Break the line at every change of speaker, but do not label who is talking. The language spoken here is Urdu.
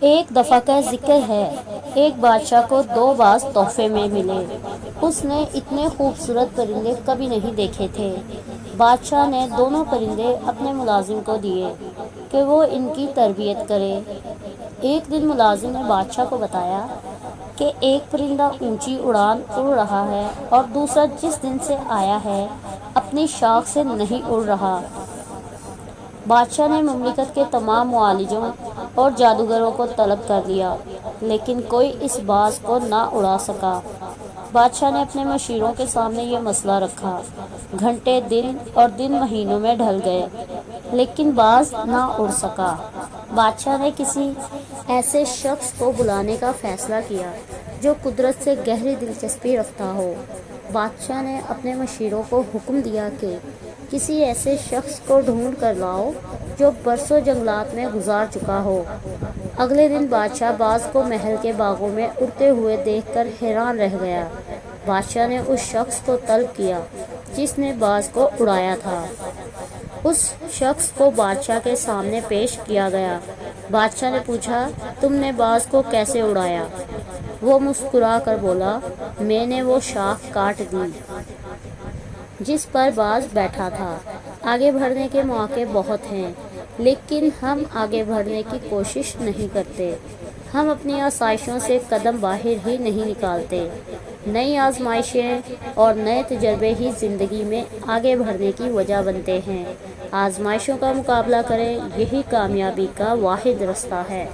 ایک دفعہ کا ذکر ہے، ایک بادشاہ کو 2 باز تحفے میں ملے۔ اس نے اتنے خوبصورت پرندے کبھی نہیں دیکھے تھے۔ بادشاہ نے دونوں پرندے اپنے ملازم کو دیے کہ وہ ان کی تربیت کرے۔ ایک دن ملازم نے بادشاہ کو بتایا کہ ایک پرندہ اونچی اڑان اڑ رہا ہے اور دوسرا جس دن سے آیا ہے اپنی شاخ سے نہیں اڑ رہا۔ بادشاہ نے مملکت کے تمام معالجوں اور جادوگروں کو طلب کر لیا، لیکن کوئی اس باز کو نہ اڑا سکا۔ بادشاہ نے اپنے مشیروں کے سامنے یہ مسئلہ رکھا۔ گھنٹے دن اور دن مہینوں میں ڈھل گئے، لیکن باز نہ اڑ سکا۔ بادشاہ نے کسی ایسے شخص کو بلانے کا فیصلہ کیا جو قدرت سے گہری دلچسپی رکھتا ہو۔ بادشاہ نے اپنے مشیروں کو حکم دیا کہ کسی ایسے شخص کو ڈھونڈ کر لاؤ جو برسوں جنگلات میں گزار چکا ہو۔ اگلے دن بادشاہ باز کو محل کے باغوں میں اڑتے ہوئے دیکھ کر حیران رہ گیا۔ بادشاہ نے اس شخص کو طلب کیا جس نے باز کو اڑایا تھا۔ اس شخص کو بادشاہ کے سامنے پیش کیا گیا۔ بادشاہ نے پوچھا، تم نے باز کو کیسے اڑایا؟ وہ مسکرا کر بولا، میں نے وہ شاخ کاٹ دی جس پر باز بیٹھا تھا۔ آگے بڑھنے کے مواقع بہت ہیں، لیکن ہم آگے بڑھنے کی کوشش نہیں کرتے۔ ہم اپنی آسائشوں سے قدم باہر ہی نہیں نکالتے۔ نئی آزمائشیں اور نئے تجربے ہی زندگی میں آگے بڑھنے کی وجہ بنتے ہیں۔ آزمائشوں کا مقابلہ کریں، یہی کامیابی کا واحد راستہ ہے۔